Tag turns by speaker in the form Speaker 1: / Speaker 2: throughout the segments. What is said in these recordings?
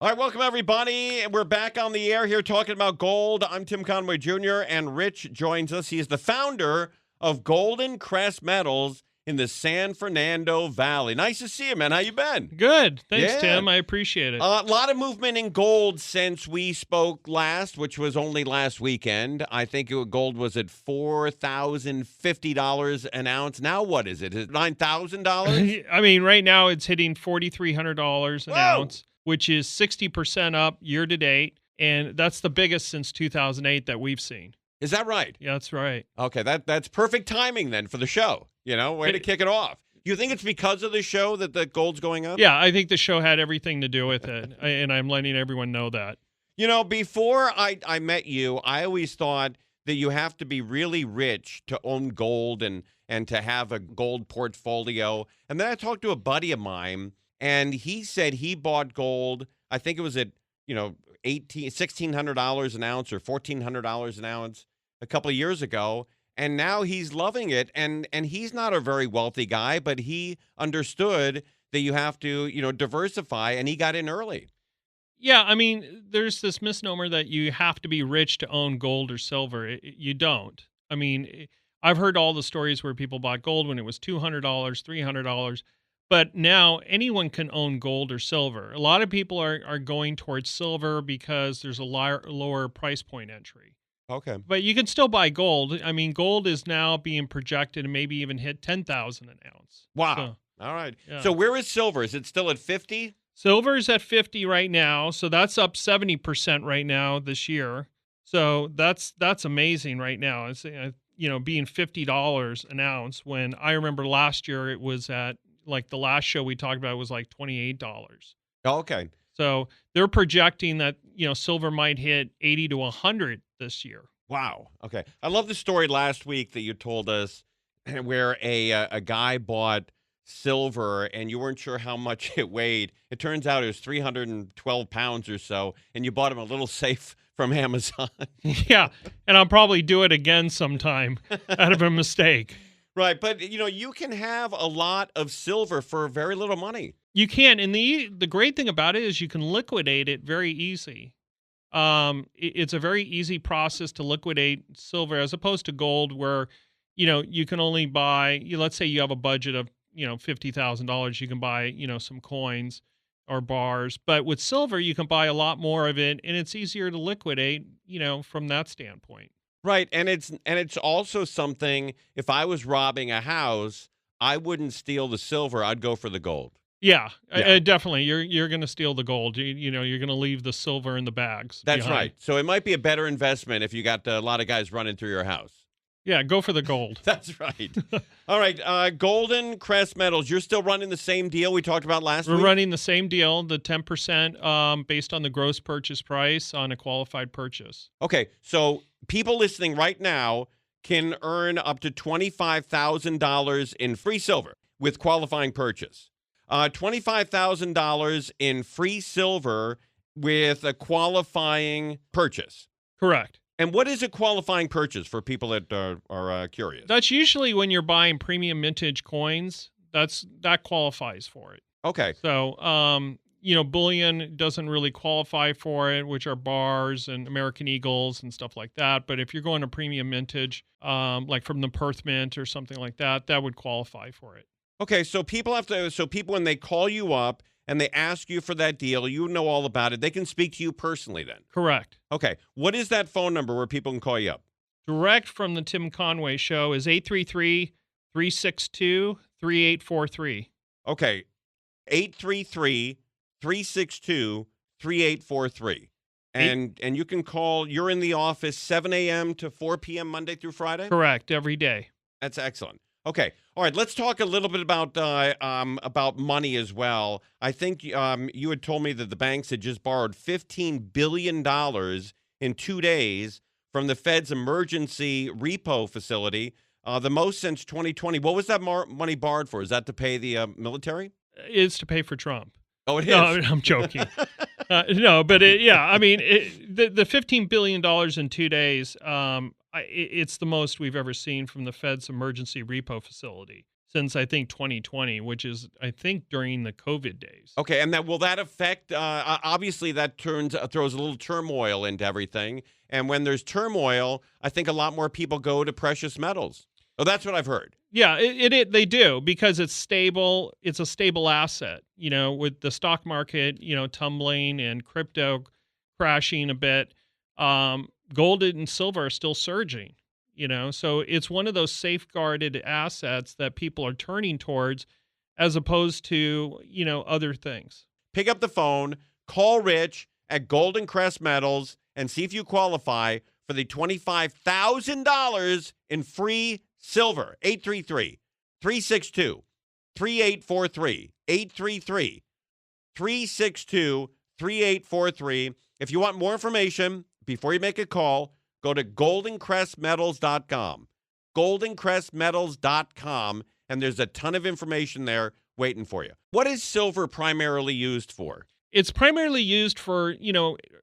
Speaker 1: All right, welcome everybody. We're back on the air here talking about gold. I'm Tim Conway Jr. and Rich joins us. He is the founder of GoldenCrest Metals in the San Fernando Valley. Nice to see you, man. How you been?
Speaker 2: Good. Thanks,
Speaker 1: Yeah.
Speaker 2: Tim. I appreciate it.
Speaker 1: A lot of movement in gold since we spoke last, which was only last weekend. I think gold was at $4,050 an ounce. Now what is it? Is it $9,000?
Speaker 2: I mean, right now it's hitting $4,300 an ounce, which is 60% up year to date, and that's the biggest since 2008 that we've seen.
Speaker 1: Is that right?
Speaker 2: Yeah, that's right.
Speaker 1: Okay, that's perfect timing then for the show. Way to kick it off. You think it's because of the show that the gold's going up?
Speaker 2: Yeah, I think the show had everything to do with it, and I'm letting everyone know that.
Speaker 1: Before I met you, I always thought that you have to be really rich to own gold and to have a gold portfolio. And then I talked to a buddy of mine, and he said he bought gold, I think it was at, $1,600 an ounce or $1,400 an ounce a couple of years ago. And now he's loving it. And he's not a very wealthy guy, but he understood that you have to, diversify, and he got in early.
Speaker 2: Yeah, I mean, there's this misnomer that you have to be rich to own gold or silver. You don't. I mean, I've heard all the stories where people bought gold when it was $200, $300. But now anyone can own gold or silver. A lot of people are going towards silver because there's a lower price point entry.
Speaker 1: Okay.
Speaker 2: But you can still buy gold. I mean, gold is now being projected to maybe even hit $10,000 an ounce.
Speaker 1: Wow.
Speaker 2: So,
Speaker 1: all right.
Speaker 2: Yeah.
Speaker 1: So where is silver? Is it still at 50?
Speaker 2: Silver is at 50 right now. So that's up 70% right now this year. So that's amazing right now. It's being $50 an ounce when I remember last year it was at, like the last show we talked about was like $28.
Speaker 1: Okay.
Speaker 2: So they're projecting that, silver might hit 80 to 100 this year.
Speaker 1: Wow. Okay. I love the story last week that you told us where a guy bought silver and you weren't sure how much it weighed. It turns out it was 312 pounds or so, and you bought him a little safe from Amazon.
Speaker 2: Yeah. And I'll probably do it again sometime out of a mistake.
Speaker 1: Right, but you can have a lot of silver for very little money.
Speaker 2: You can, and the great thing about it is you can liquidate it very easy. It's a very easy process to liquidate silver as opposed to gold, where you can only buy. Let's say you have a budget of $50,000, you can buy some coins or bars, but with silver you can buy a lot more of it, and it's easier to liquidate. From that standpoint.
Speaker 1: Right, and it's also something, if I was robbing a house, I wouldn't steal the silver, I'd go for the gold.
Speaker 2: Yeah. Definitely. You're going to steal the gold. You're going to leave the silver in the bags.
Speaker 1: That's
Speaker 2: behind.
Speaker 1: right. So it might be a better investment if you got a lot of guys running through your house.
Speaker 2: Yeah, go for the gold.
Speaker 1: That's right. All right, GoldenCrest Metals, you're still running the same deal we talked about last week?
Speaker 2: We're running the same deal, the 10% based on the gross purchase price on a qualified purchase.
Speaker 1: Okay, so people listening right now can earn up to $25,000 in free silver with qualifying purchase. $25,000 in free silver with a qualifying purchase.
Speaker 2: Correct.
Speaker 1: And what is a qualifying purchase for people that are curious?
Speaker 2: That's usually when you're buying premium vintage coins. That qualifies for it.
Speaker 1: Okay.
Speaker 2: So, bullion doesn't really qualify for it, which are bars and American Eagles and stuff like that. But if you're going to premium vintage, like from the Perth Mint or something like that, that would qualify for it.
Speaker 1: Okay, so people when they call you up and they ask you for that deal, you know all about it. They can speak to you personally then.
Speaker 2: Correct.
Speaker 1: Okay. What is that phone number where people can call you up?
Speaker 2: Direct from the Tim Conway Show is 833-362-3843.
Speaker 1: Okay. 833-362-3843. And you can call, you're in the office 7 a.m. to 4 p.m. Monday through Friday?
Speaker 2: Correct, every day.
Speaker 1: That's excellent. Okay. All right. Let's talk a little bit about money as well. I think you had told me that the banks had just borrowed $15 billion in 2 days from the Fed's emergency repo facility, the most since 2020. What was that money borrowed for? Is that to pay the military?
Speaker 2: It's to pay for Trump.
Speaker 1: Oh, it is?
Speaker 2: No, I'm joking. No, but the $15 billion in 2 days, it's the most we've ever seen from the Fed's emergency repo facility. since I think 2020, which is I think during the COVID days.
Speaker 1: Okay, and will that affect? Obviously, that throws a little turmoil into everything. And when there's turmoil, I think a lot more people go to precious metals. Oh, that's what I've heard.
Speaker 2: Yeah, they do, because it's stable. It's a stable asset, with the stock market, tumbling and crypto crashing a bit. Gold and silver are still surging, so it's one of those safeguarded assets that people are turning towards as opposed to, other things.
Speaker 1: Pick up the phone, call Rich at GoldenCrest Metals, and see if you qualify for the $25,000 in free silver. 833-362-3843. 833-362-3843. If you want more information, before you make a call, go to GoldenCrestMetals.com. GoldenCrestMetals.com, and there's a ton of information there waiting for you. What is silver primarily used for?
Speaker 2: It's primarily used for,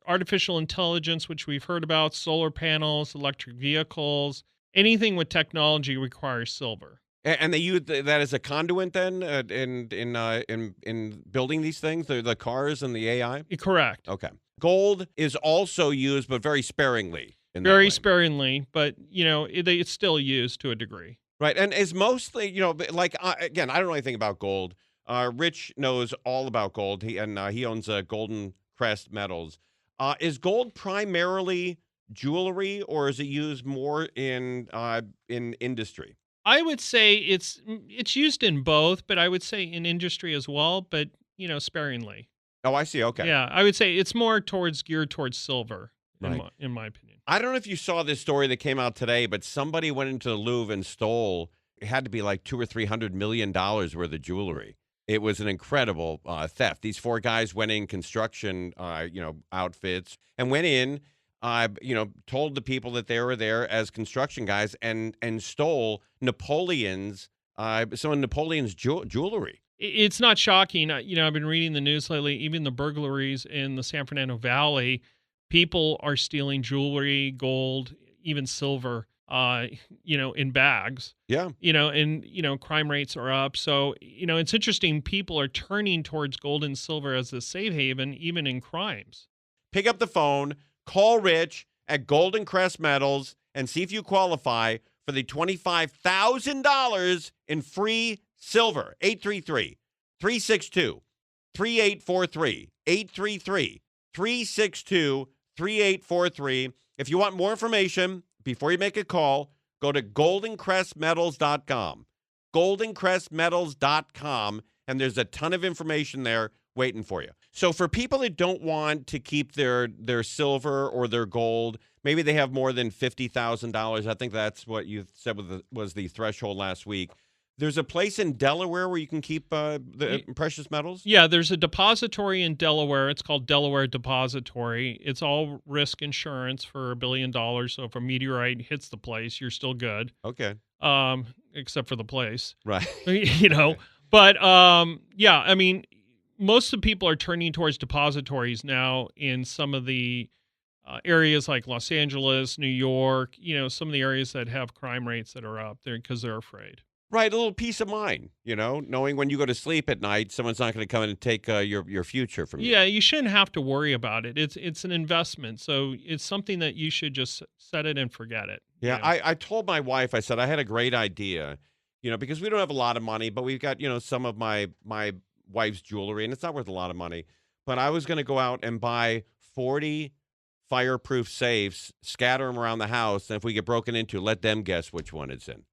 Speaker 2: artificial intelligence, which we've heard about, solar panels, electric vehicles. Anything with technology requires silver.
Speaker 1: And they use that as a conduit then in building these things, the cars and the AI?
Speaker 2: Correct.
Speaker 1: Okay. Gold is also used, but very sparingly.
Speaker 2: Very sparingly, but, it's still used to a degree.
Speaker 1: Right. And is mostly, again, I don't know anything about gold. Rich knows all about gold. He owns GoldenCrest Metals. Is gold primarily jewelry, or is it used more in industry?
Speaker 2: I would say it's used in both, but I would say in industry as well, but, sparingly.
Speaker 1: Oh, I see. Okay.
Speaker 2: Yeah, I would say it's more geared towards silver,
Speaker 1: right,
Speaker 2: in my opinion.
Speaker 1: I don't know if you saw this story that came out today, but somebody went into the Louvre and stole, it had to be like $200 or $300 million worth of jewelry. It was an incredible theft. These four guys went in construction, outfits, and went in, told the people that they were there as construction guys, and stole some of Napoleon's jewelry.
Speaker 2: It's not shocking. I've been reading the news lately. Even the burglaries in the San Fernando Valley, people are stealing jewelry, gold, even silver, in bags.
Speaker 1: Yeah.
Speaker 2: And crime rates are up. So, it's interesting. People are turning towards gold and silver as a safe haven, even in crimes.
Speaker 1: Pick up the phone, call Rich at GoldenCrest Metals, and see if you qualify for the $25,000 in free silver. 833-362-3843. 833-362-3843. If you want more information, before you make a call, go to GoldenCrestMetals.com. GoldenCrestMetals.com, and there's a ton of information there waiting for you. So for people that don't want to keep their silver or their gold, maybe they have more than $50,000. I think that's what you said was the threshold last week. There's a place in Delaware where you can keep the precious metals?
Speaker 2: Yeah, there's a depository in Delaware. It's called Delaware Depository. It's all risk insurance for $1 billion. So if a meteorite hits the place, you're still good.
Speaker 1: Okay.
Speaker 2: Except for the place.
Speaker 1: Right.
Speaker 2: But yeah, I mean, most of the people are turning towards depositories now in some of the areas like Los Angeles, New York, some of the areas that have crime rates that are up there because they're afraid.
Speaker 1: Right, a little peace of mind, knowing when you go to sleep at night, someone's not going to come in and take your future from you.
Speaker 2: Yeah, you shouldn't have to worry about it. It's an investment, so it's something that you should just set it and forget it.
Speaker 1: Yeah, I told my wife, I said I had a great idea, because we don't have a lot of money, but we've got some of my wife's jewelry, and it's not worth a lot of money. But I was going to go out and buy 40 fireproof safes, scatter them around the house, and if we get broken into, let them guess which one it's in.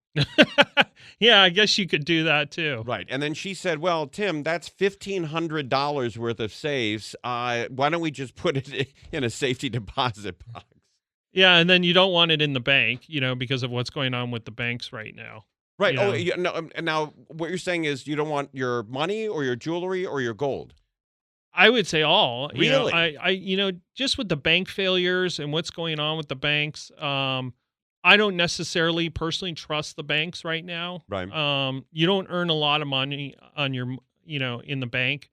Speaker 2: Yeah, I guess you could do that too.
Speaker 1: Right. And then she said, well, Tim, that's $1,500 worth of safes. Why don't we just put it in a safety deposit box?
Speaker 2: Yeah, and then you don't want it in the bank, because of what's going on with the banks right now.
Speaker 1: Right. Oh, no. Now, what you're saying is you don't want your money or your jewelry or your gold?
Speaker 2: I would say all.
Speaker 1: Really?
Speaker 2: I just with the bank failures and what's going on with the banks, I don't necessarily personally trust the banks right now.
Speaker 1: Right.
Speaker 2: You don't earn a lot of money on your, in the bank.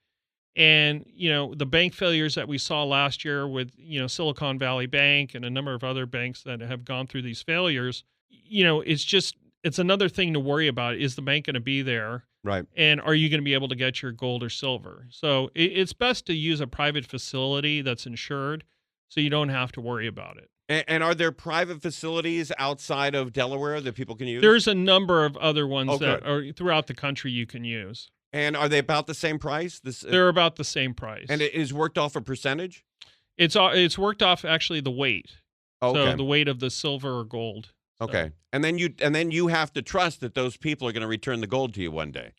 Speaker 2: And, the bank failures that we saw last year with, Silicon Valley Bank and a number of other banks that have gone through these failures, it's just it's another thing to worry about. Is the bank going to be there?
Speaker 1: Right.
Speaker 2: And are you going to be able to get your gold or silver? So it's best to use a private facility that's insured so you don't have to worry about it.
Speaker 1: And are there private facilities outside of Delaware that people can use?
Speaker 2: There's a number of other ones that
Speaker 1: good.
Speaker 2: are throughout the country you can use.
Speaker 1: And are they about the same price?
Speaker 2: They're about the same price.
Speaker 1: And it is worked off a percentage?
Speaker 2: It's worked off actually the weight.
Speaker 1: Okay.
Speaker 2: So the weight of the silver or gold. So.
Speaker 1: Okay. And then you have to trust that those people are going to return the gold to you one day.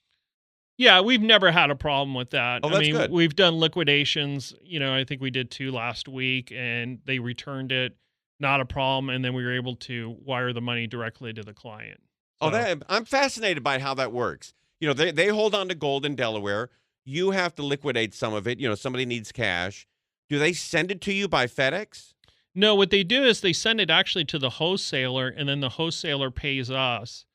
Speaker 2: Yeah, we've never had a problem with that.
Speaker 1: Oh, that's good.
Speaker 2: We've done liquidations. I think we did 2 last week, and they returned it. Not a problem. And then we were able to wire the money directly to the client. So.
Speaker 1: I'm fascinated by how that works. They hold on to gold in Delaware. You have to liquidate some of it. Somebody needs cash. Do they send it to you by FedEx?
Speaker 2: No, what they do is they send it actually to the wholesaler, and then the wholesaler pays us.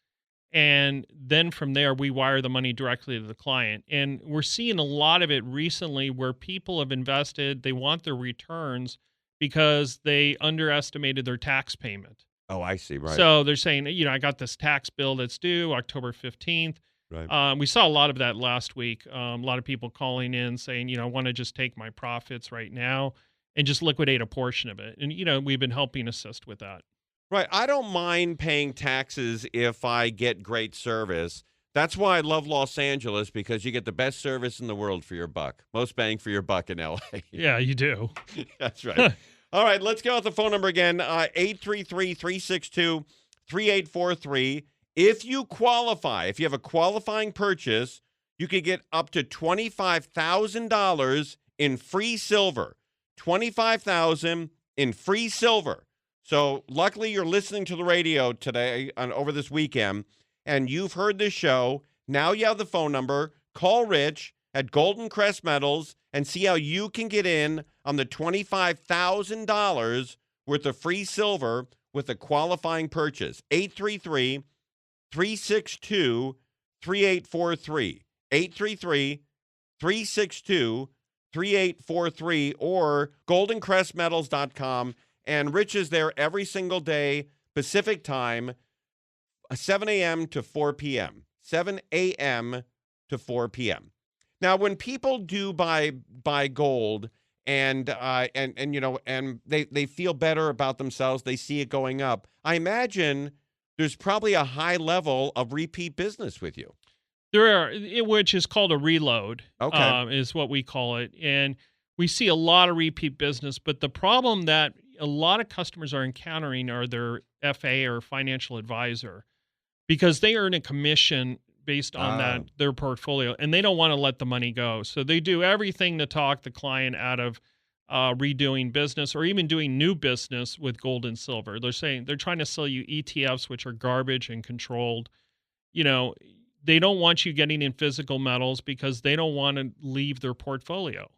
Speaker 2: And then from there, we wire the money directly to the client. And we're seeing a lot of it recently where people have invested, they want their returns because they underestimated their tax payment.
Speaker 1: Oh, I see. Right.
Speaker 2: So they're saying, I got this tax bill that's due October 15th.
Speaker 1: Right.
Speaker 2: We saw a lot of that last week. A lot of people calling in saying, I want to just take my profits right now and just liquidate a portion of it. And, we've been helping assist with that.
Speaker 1: Right. I don't mind paying taxes if I get great service. That's why I love Los Angeles, because you get the best service in the world for your buck. Most bang for your buck in L.A.
Speaker 2: Yeah, you do.
Speaker 1: That's right. All right, let's go with the phone number again, 833-362-3843. If you qualify, if you have a qualifying purchase, you could get up to $25,000 in free silver. $25,000 in free silver. So luckily you're listening to the radio today over this weekend, and you've heard this show. Now you have the phone number. Call Rich at GoldenCrest Metals and see how you can get in on the $25,000 worth of free silver with a qualifying purchase. 833-362-3843. 833-362-3843 or goldencrestmetals.com. And Rich is there every single day, Pacific time, 7 a.m. to 4 p.m. 7 a.m. to 4 p.m. Now, when people do buy gold and they feel better about themselves, they see it going up, I imagine there's probably a high level of repeat business with you.
Speaker 2: There are, which is called a reload, is what we call it. And we see a lot of repeat business, but the problem that a lot of customers are encountering are their FA or financial advisor, because they earn a commission based on their portfolio, and they don't want to let the money go. So they do everything to talk the client out of redoing business or even doing new business with gold and silver. They're saying they're trying to sell you ETFs, which are garbage and controlled. They don't want you getting in physical metals because they don't want to leave their portfolio.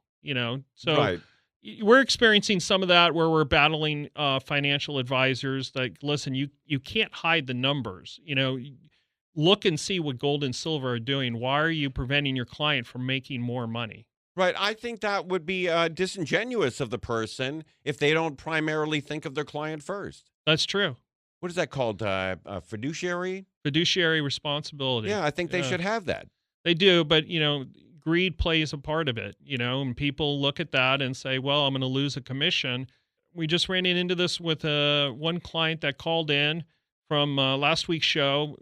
Speaker 2: So
Speaker 1: right.
Speaker 2: We're experiencing some of that where we're battling financial advisors. Like, listen, you can't hide the numbers. Look and see what gold and silver are doing. Why are you preventing your client from making more money?
Speaker 1: Right. I think that would be disingenuous of the person if they don't primarily think of their client first.
Speaker 2: That's true.
Speaker 1: What is that called? Fiduciary?
Speaker 2: Fiduciary responsibility.
Speaker 1: Yeah, I think they should have that.
Speaker 2: They do, but, greed plays a part of it, and people look at that and say, well, I'm going to lose a commission. We just ran into this with one client that called in from last week's show,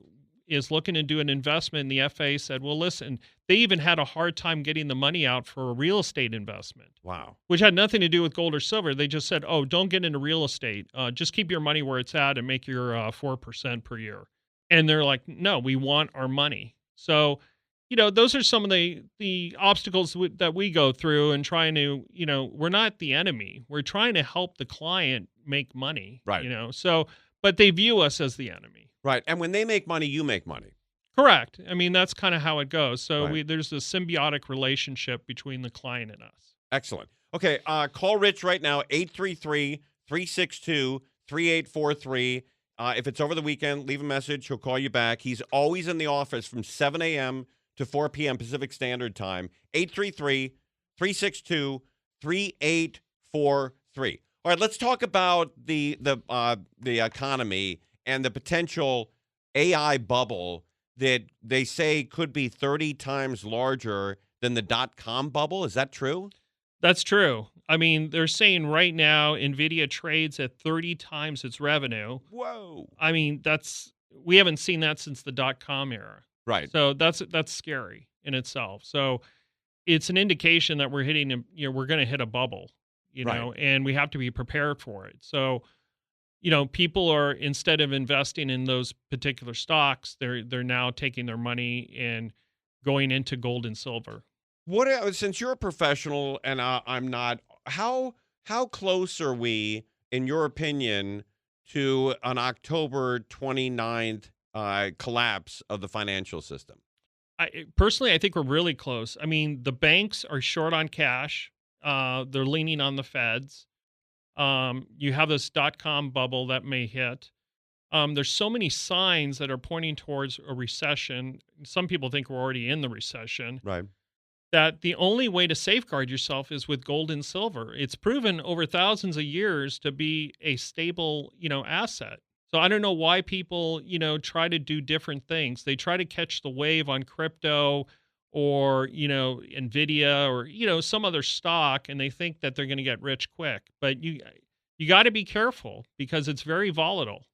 Speaker 2: is looking to do an investment, and the FA said, well, listen, they even had a hard time getting the money out for a real estate investment.
Speaker 1: Wow.
Speaker 2: Which had nothing to do with gold or silver. They just said, oh, don't get into real estate. Just keep your money where it's at and make your 4% per year. And they're like, no, we want our money. So, those are some of the obstacles that we go through and trying to, we're not the enemy. We're trying to help the client make money.
Speaker 1: Right.
Speaker 2: But they view us as the enemy.
Speaker 1: Right. And when they make money, you make money.
Speaker 2: Correct. That's kind of how it goes. So
Speaker 1: right.
Speaker 2: there's a symbiotic relationship between the client and us.
Speaker 1: Excellent. Okay. Call Rich right now, 833-362-3843. If it's over the weekend, leave a message. He'll call you back. He's always in the office from 7 a.m. to 4 p.m. Pacific Standard Time. 833-362-3843. All right, let's talk about the economy and the potential AI bubble that they say could be 30 times larger than the dot-com bubble. Is that true?
Speaker 2: That's true. I mean, they're saying right now Nvidia trades at 30 times its revenue.
Speaker 1: Whoa.
Speaker 2: I mean, we haven't seen that since the dot-com era.
Speaker 1: Right.
Speaker 2: So that's scary in itself. So it's an indication that we're we're going to hit a bubble,
Speaker 1: Right.
Speaker 2: and we have to be prepared for it. So, people are, instead of investing in those particular stocks, they're now taking their money and going into gold and silver.
Speaker 1: Since you're a professional and I'm not, how close are we, in your opinion, to an October 29th collapse of the financial system?
Speaker 2: Personally, I think we're really close. I mean, the banks are short on cash. They're leaning on the feds. You have this dot-com bubble that may hit. There's so many signs that are pointing towards a recession. Some people think we're already in the recession.
Speaker 1: Right.
Speaker 2: That the only way to safeguard yourself is with gold and silver. It's proven over thousands of years to be a stable, asset. So I don't know why people, try to do different things. They try to catch the wave on crypto or, Nvidia or, some other stock, and they think that they're going to get rich quick. But you got to be careful because it's very volatile.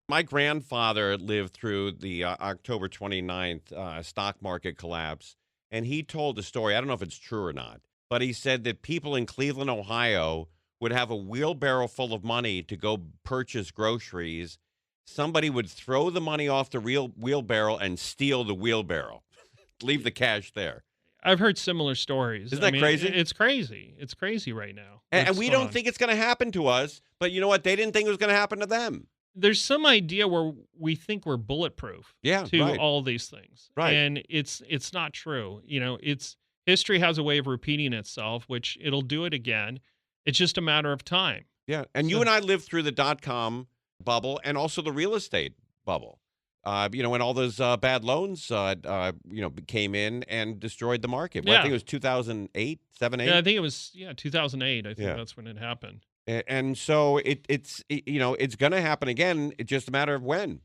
Speaker 1: My grandfather lived through the October 29th stock market collapse, and he told a story. I don't know if it's true or not, but he said that people in Cleveland, Ohio, would have a wheelbarrow full of money to go purchase groceries. Somebody would throw the money off the wheelbarrow and steal the wheelbarrow, leave the cash there.
Speaker 2: I've heard similar stories.
Speaker 1: Isn't that crazy?
Speaker 2: It's crazy. It's crazy right now.
Speaker 1: And we don't think it's going to happen to us, but you know what? They didn't think it was going to happen to them.
Speaker 2: There's some idea where we think we're bulletproof to all these things.
Speaker 1: Right.
Speaker 2: And it's not true. History has a way of repeating itself, which it'll do it again. It's just a matter of time.
Speaker 1: Yeah. And you and I lived through the dot-com bubble and also the real estate bubble. When all those bad loans, came in and destroyed the market. Well, I think it was 2008, 7, 8.
Speaker 2: Yeah, I think it was 2008. I think that's when it happened.
Speaker 1: And so it's going to happen again. It's just a matter of when.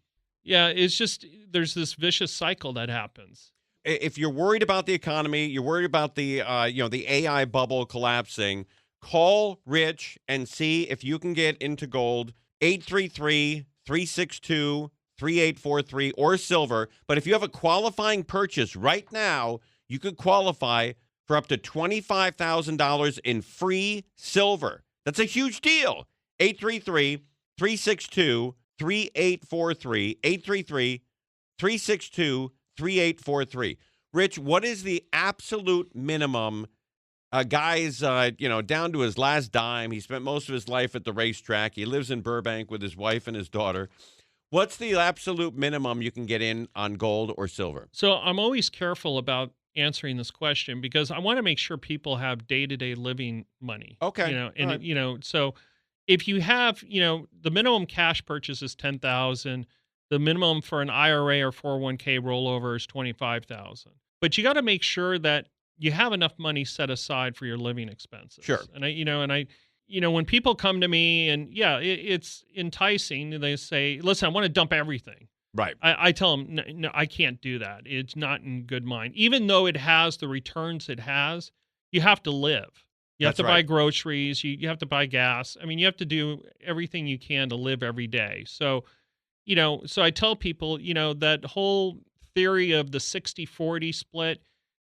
Speaker 2: Yeah, it's just there's this vicious cycle that happens.
Speaker 1: If you're worried about the economy, you're worried about the the AI bubble collapsing, call Rich and see if you can get into gold. 833-362-3843 or silver. But if you have a qualifying purchase right now, you could qualify for up to $25,000 in free silver. That's a huge deal. 833-362-3843. 833-362-3843. Rich, what is the absolute minimum? Guy's, down to his last dime. He spent most of his life at the racetrack. He lives in Burbank with his wife and his daughter. What's the absolute minimum you can get in on gold or silver?
Speaker 2: So I'm always careful about answering this question because I want to make sure people have day-to-day living money.
Speaker 1: Okay.
Speaker 2: So if you have, the minimum cash purchase is $10,000, the minimum for an IRA or 401k rollover is $25,000. But you got to make sure that you have enough money set aside for your living expenses.
Speaker 1: Sure.
Speaker 2: And when people come to me and it's enticing, they say, listen, I want to dump everything.
Speaker 1: Right.
Speaker 2: I tell them, no, I can't do that. It's not in good mind. Even though it has the returns it has, you have to live. You have to buy groceries. You have to buy gas. I mean, you have to do everything you can to live every day. So, so I tell people, that whole theory of the 60-40 split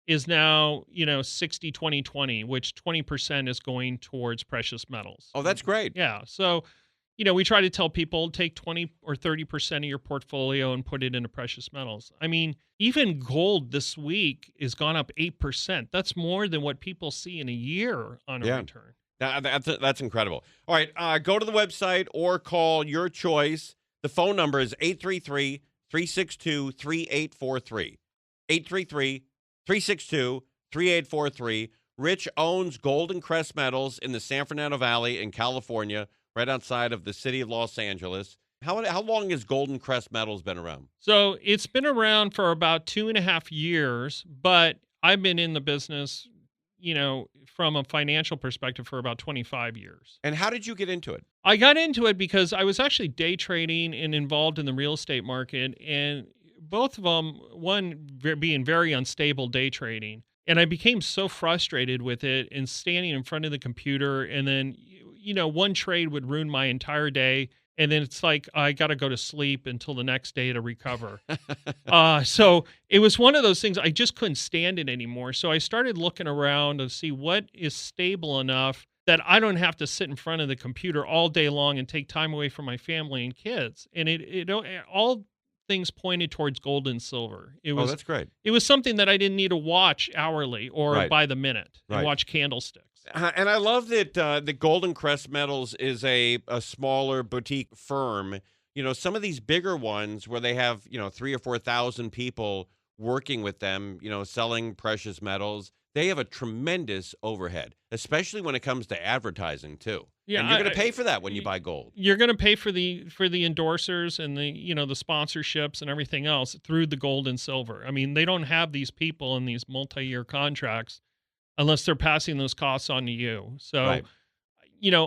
Speaker 2: is now, 60-20-20, which 20% is going towards precious metals.
Speaker 1: Oh, that's great.
Speaker 2: Yeah. So, we try to tell people take 20 or 30% of your portfolio and put it into precious metals. I mean, even gold this week has gone up 8%. That's more than what people see in a year on a return.
Speaker 1: That's incredible. All right. Go to the website or call your choice. The phone number is 833-362-3843. 833-362-3843. Rich owns GoldenCrest Metals in the San Fernando Valley in California, right outside of the city of Los Angeles. How long has GoldenCrest Metals been around?
Speaker 2: So it's been around for about 2.5 years, but I've been in the business, from a financial perspective for about 25 years.
Speaker 1: And how did you get into it?
Speaker 2: I got into it because I was actually day trading and involved in the real estate market, and both of them, one being very unstable day trading. And I became so frustrated with it and standing in front of the computer, and then, one trade would ruin my entire day. And then it's like, I got to go to sleep until the next day to recover. So it was one of those things, I just couldn't stand it anymore. So I started looking around to see what is stable enough that I don't have to sit in front of the computer all day long and take time away from my family and kids. And it all things pointed towards gold and silver.
Speaker 1: That's great.
Speaker 2: It was something that I didn't need to watch hourly or by the minute and watch candlesticks.
Speaker 1: And I love that the GoldenCrest Metals is a smaller boutique firm. Some of these bigger ones where they have 3,000 or 4,000 people working with them, selling precious metals. They have a tremendous overhead, especially when it comes to advertising too.
Speaker 2: Yeah,
Speaker 1: and you're going to pay for that when you buy gold.
Speaker 2: You're going to pay for the endorsers and the the sponsorships and everything else through the gold and silver. I mean, they don't have these people in these multi-year contracts unless they're passing those costs on to you. So,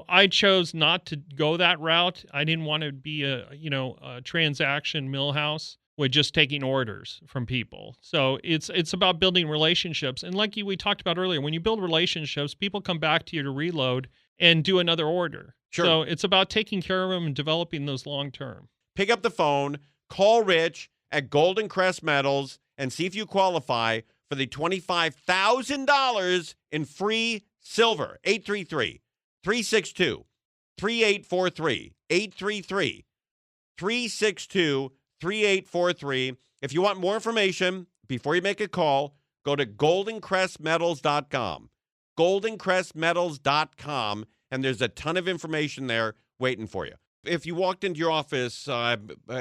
Speaker 2: I chose not to go that route. I didn't want to be a transaction millhouse with just taking orders from people. So it's about building relationships. And like we talked about earlier, when you build relationships, people come back to you to reload and do another order.
Speaker 1: Sure.
Speaker 2: So it's about taking care of them and developing those long term.
Speaker 1: Pick up the phone, call Rich at GoldenCrest Metals, and see if you qualify for the $25,000 in free silver. 833-362-3843. 833-362-3843. If you want more information, before you make a call, go to GoldenCrestMetals.com. GoldenCrestMetals.com, and there's a ton of information there waiting for you. If you walked into your office,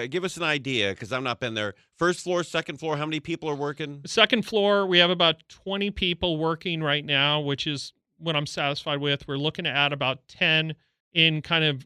Speaker 1: give us an idea, because I've not been there. First floor, second floor, how many people are working?
Speaker 2: Second floor, we have about 20 people working right now, which is what I'm satisfied with. We're looking to add about 10 in kind of,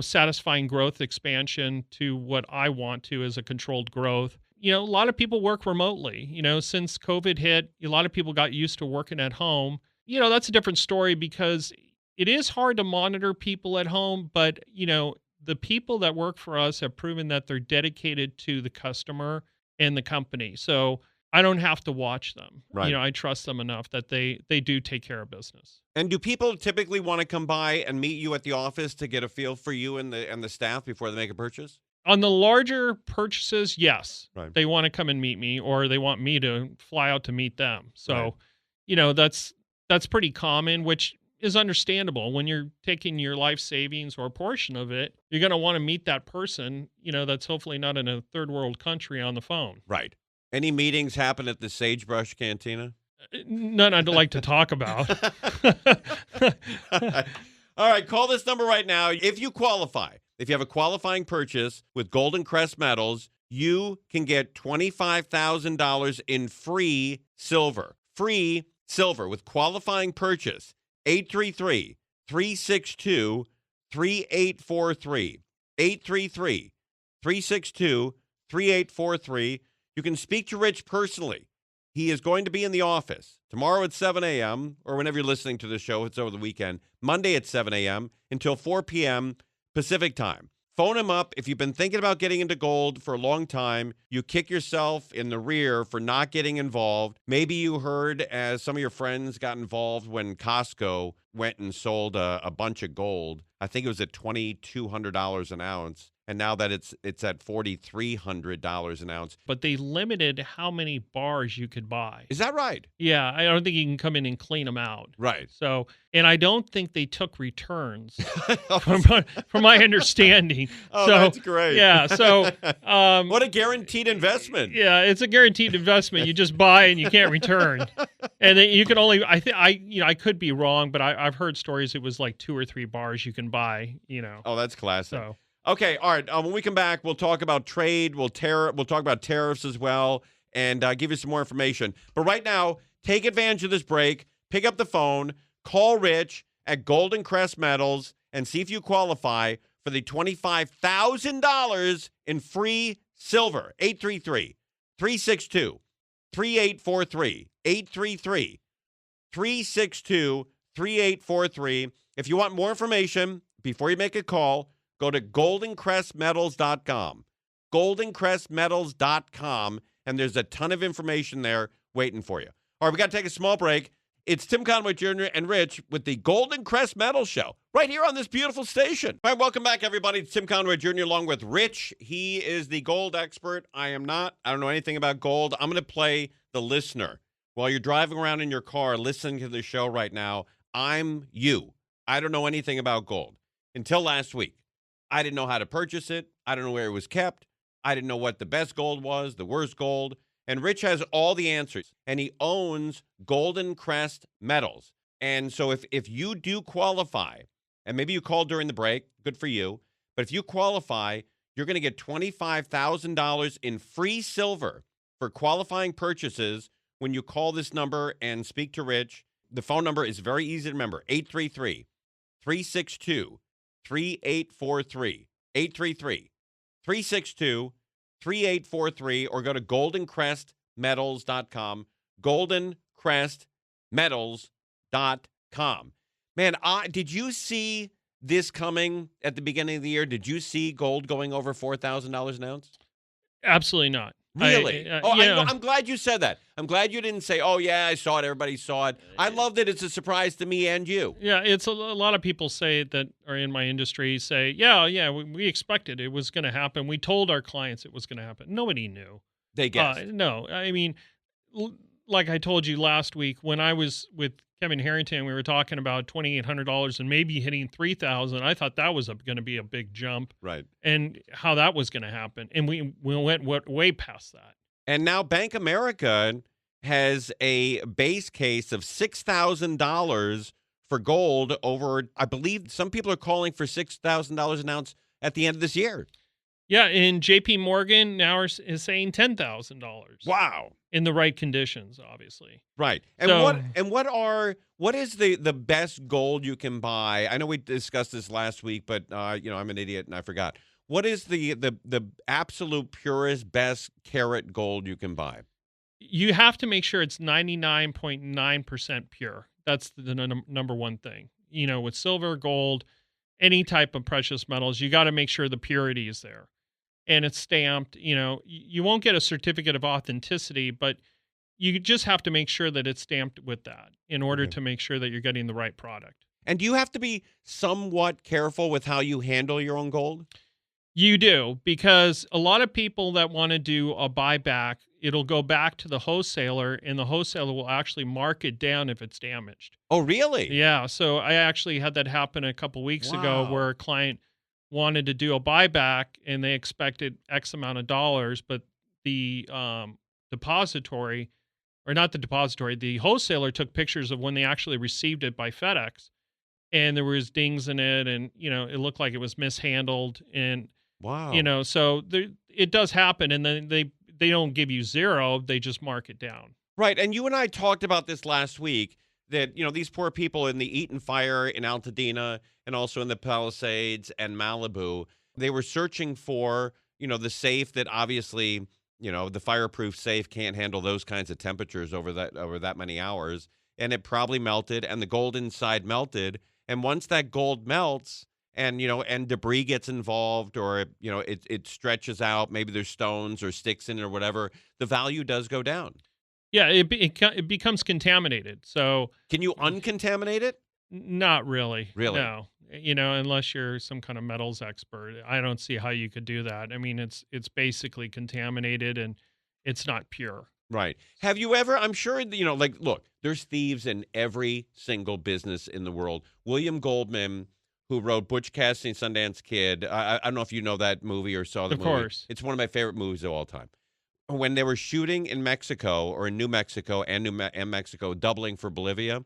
Speaker 2: satisfying growth expansion to what I want to as a controlled growth. A lot of people work remotely. Since COVID hit, a lot of people got used to working at home. That's a different story because it is hard to monitor people at home, but, the people that work for us have proven that they're dedicated to the customer and the company. So I don't have to watch them.
Speaker 1: Right.
Speaker 2: I trust them enough that they do take care of business.
Speaker 1: And do people typically want to come by and meet you at the office to get a feel for you and the staff before they make a purchase?
Speaker 2: On the larger purchases, yes.
Speaker 1: Right.
Speaker 2: They want to come and meet me, or they want me to fly out to meet them. So, that's pretty common, which is understandable. When you're taking your life savings or a portion of it, you're going to want to meet that person, that's hopefully not in a third world country on the phone.
Speaker 1: Right. Any meetings happen at the Sagebrush Cantina?
Speaker 2: None I'd like to talk about.
Speaker 1: All right, call this number right now. If you qualify, if you have a qualifying purchase with GoldenCrest Metals, you can get $25,000 in free silver. Free silver with qualifying purchase. 833-362-3843. 833-362-3843. You can speak to Rich personally. He is going to be in the office tomorrow at 7 a.m., or whenever you're listening to the show, it's over the weekend, Monday at 7 a.m. until 4 p.m. Pacific time. Phone him up. If you've been thinking about getting into gold for a long time, you kick yourself in the rear for not getting involved. Maybe you heard as some of your friends got involved when Costco went and sold a bunch of gold. I think it was at $2,200 an ounce. And now that it's at $4,300 an ounce.
Speaker 2: But they limited how many bars you could buy.
Speaker 1: Is that right?
Speaker 2: Yeah, I don't think you can come in and clean them out.
Speaker 1: Right.
Speaker 2: So, and I don't think they took returns, from my understanding.
Speaker 1: Oh,
Speaker 2: so,
Speaker 1: that's great.
Speaker 2: Yeah. So,
Speaker 1: what a guaranteed investment.
Speaker 2: Yeah, it's a guaranteed investment. You just buy and you can't return, and then you can only. I could be wrong, but I've heard stories. It was like 2 or 3 bars you can buy.
Speaker 1: Oh, that's classic.
Speaker 2: So.
Speaker 1: Okay, all right. When we come back, we'll talk about trade. We'll talk about tariffs as well, and give you some more information. But right now, take advantage of this break. Pick up the phone. Call Rich at GoldenCrest Metals and see if you qualify for the $25,000 in free silver. 833-362-3843. 362-3843. If you want more information, before you make a call, go to GoldenCrestMetals.com. GoldenCrestMetals.com, and there's a ton of information there waiting for you. All right, we got to take a small break. It's Tim Conway Jr. and Rich with the Golden Crest Metals Show right here on this beautiful station. All right, welcome back, everybody. It's Tim Conway Jr. along with Rich. He is the gold expert. I am not. I don't know anything about gold. I'm going to play the listener. While you're driving around in your car listening to the show right now, I'm you. I don't know anything about gold. Until last week, I didn't know how to purchase it. I don't know where it was kept. I didn't know what the best gold was, the worst gold. And Rich has all the answers, and he owns GoldenCrest Metals. And so if you do qualify, and maybe you called during the break, good for you, but if you qualify, you're going to get $25,000 in free silver for qualifying purchases when you call this number and speak to Rich. The phone number is very easy to remember, 833-362-3843, 833-362-3843, or go to GoldenCrestMetals.com, GoldenCrestMetals.com. Man, did you see this coming at the beginning of the year? Did you see gold going over $4,000 an ounce?
Speaker 2: Absolutely not.
Speaker 1: Really?
Speaker 2: Yeah.
Speaker 1: I'm glad you said that. I'm glad you didn't say, oh, yeah, I saw it. Everybody saw it. I love that it's a surprise to me and you.
Speaker 2: Yeah, it's a lot of people say that are in my industry say, yeah, we expected it was going to happen. We told our clients it was going to happen. Nobody knew.
Speaker 1: They guessed.
Speaker 2: No, I mean, like I told you last week, when I was with Kevin Harrington, we were talking about $2,800 and maybe hitting $3,000. I thought that was going to be a big jump.
Speaker 1: Right.
Speaker 2: And how that was going to happen. And we went way past that.
Speaker 1: And now Bank America has a base case of $6,000 for gold over, I believe some people are calling for $6,000 an ounce at the end of this year.
Speaker 2: Yeah, and JP Morgan now is saying $10,000.
Speaker 1: Wow.
Speaker 2: In the right conditions, obviously.
Speaker 1: Right. And what is the best gold you can buy? I know we discussed this last week, but I'm an idiot and I forgot. What is the absolute purest, best carat gold you can buy?
Speaker 2: You have to make sure it's 99.9% pure. That's the number one thing. With silver, gold, any type of precious metals, you got to make sure the purity is there. And it's stamped. You won't get a certificate of authenticity, but you just have to make sure that it's stamped with that in order to make sure that you're getting the right product.
Speaker 1: And do you have to be somewhat careful with how you handle your own gold?
Speaker 2: You do, because a lot of people that want to do a buyback, it'll go back to the wholesaler, and the wholesaler will actually mark it down if it's damaged.
Speaker 1: Oh, really?
Speaker 2: Yeah. So I actually had that happen a couple weeks ago where a client wanted to do a buyback and they expected X amount of dollars, but the depository, or not the depository, the wholesaler took pictures of when they actually received it by FedEx, and there was dings in it, and it looked like it was mishandled, and
Speaker 1: wow,
Speaker 2: so it does happen, and then they don't give you zero, they just mark it down.
Speaker 1: Right. And you and I talked about this last week, that these poor people in the Eaton fire in Altadena and also in the Palisades and Malibu, they were searching for the safe that obviously the fireproof safe can't handle those kinds of temperatures over that many hours, and it probably melted, and the gold inside melted, and once that gold melts and and debris gets involved, or it stretches out, maybe there's stones or sticks in it or whatever, the value does go down.
Speaker 2: Yeah, it becomes contaminated. So
Speaker 1: can you uncontaminate it?
Speaker 2: Not really.
Speaker 1: Really?
Speaker 2: No. Unless you're some kind of metals expert, I don't see how you could do that. I mean, it's basically contaminated and it's not pure.
Speaker 1: Right. Have you ever, I'm sure, look, there's thieves in every single business in the world. William Goldman, who wrote Butch Cassidy and Sundance Kid, I don't know if you know that movie or saw the movie.
Speaker 2: Of course.
Speaker 1: It's one of my favorite movies of all time. When they were shooting in Mexico, or in New Mexico and Mexico, doubling for Bolivia,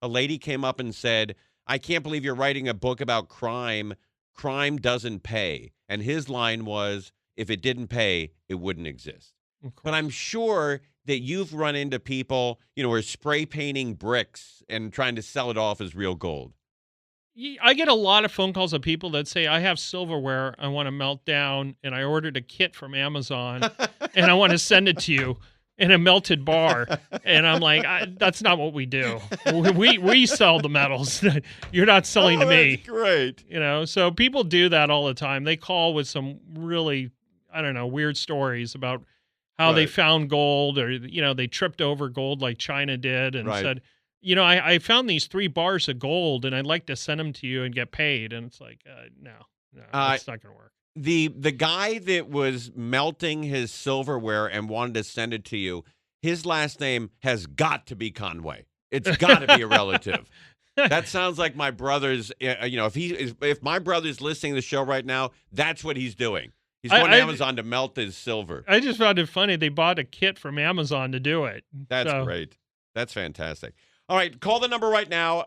Speaker 1: a lady came up and said, I can't believe you're writing a book about crime. Crime doesn't pay. And his line was, if it didn't pay, it wouldn't exist. But I'm sure that you've run into people, who are spray painting bricks and trying to sell it off as real gold.
Speaker 2: I get a lot of phone calls of people that say, I have silverware I want to melt down, and I ordered a kit from Amazon, and I want to send it to you. and a melted bar. And I'm like, that's not what we do. We sell the metals. You're not selling to me.
Speaker 1: That's great.
Speaker 2: So people do that all the time. They call with some really, I don't know, weird stories about how they found gold, or, they tripped over gold like China did and said, I found these 3 bars of gold and I'd like to send them to you and get paid. And it's like, no, it's not going to work.
Speaker 1: The guy that was melting his silverware and wanted to send it to you, his last name has got to be Conway. It's got to be a relative. That sounds like my brother's. If my brother's listening to the show right now, that's what he's doing. He's going to Amazon to melt his silver.
Speaker 2: I just found it funny. They bought a kit from Amazon to do it.
Speaker 1: That's great. That's fantastic. All right, call the number right now.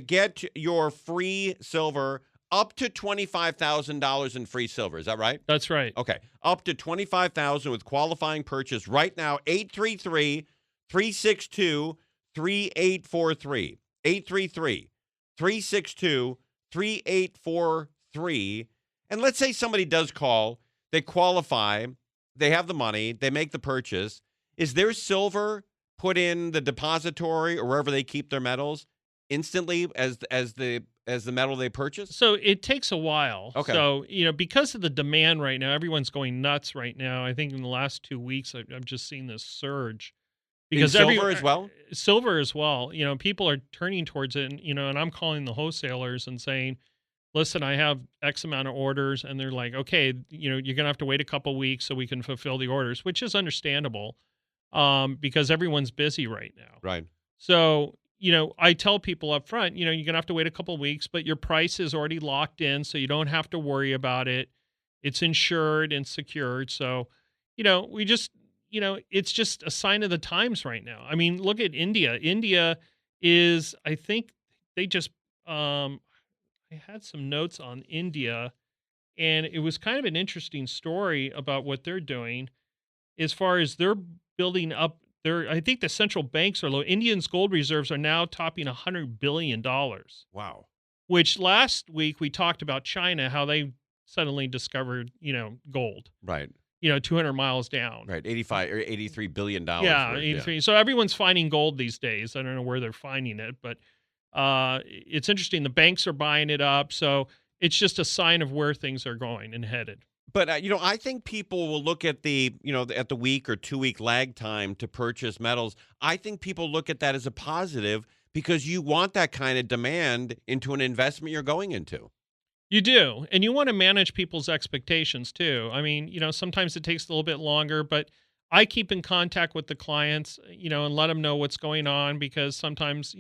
Speaker 1: Get your free silver. Up to $25,000 in free silver. Is that right?
Speaker 2: That's right.
Speaker 1: Okay. Up to $25,000 with qualifying purchase right now. 833-362-3843. 833-362-3843. And let's say somebody does call. They qualify. They have the money. They make the purchase. Is their silver put in the depository or wherever they keep their metals instantly as the metal they purchase?
Speaker 2: So it takes a while.
Speaker 1: Okay.
Speaker 2: So, because of the demand right now, everyone's going nuts right now. I think in the last 2 weeks, I've just seen this surge. Because
Speaker 1: silver as well?
Speaker 2: Silver as well. People are turning towards it, and I'm calling the wholesalers and saying, listen, I have X amount of orders, and they're like, okay, you're going to have to wait a couple weeks so we can fulfill the orders, which is understandable because everyone's busy right now.
Speaker 1: Right.
Speaker 2: So, I tell people up front, you're going to have to wait a couple of weeks, but your price is already locked in, so you don't have to worry about it. It's insured and secured. So, we just, it's just a sign of the times right now. I mean, look at India. India is, I think they just, I had some notes on India, and it was kind of an interesting story about what they're doing as far as they're building up. I think the central banks are low. Indians' gold reserves are now topping $100 billion.
Speaker 1: Wow.
Speaker 2: Which last week we talked about China, how they suddenly discovered, gold.
Speaker 1: Right.
Speaker 2: 200 miles down.
Speaker 1: Right. $83 billion.
Speaker 2: Yeah, 83. Yeah. So everyone's finding gold these days. I don't know where they're finding it, but it's interesting. The banks are buying it up. So it's just a sign of where things are going and headed.
Speaker 1: But, I think people will look at at the week or 2 week lag time to purchase metals. I think people look at that as a positive because you want that kind of demand into an investment you're going into.
Speaker 2: You do. And you want to manage people's expectations too. I mean, sometimes it takes a little bit longer, but I keep in contact with the clients, and let them know what's going on because sometimes,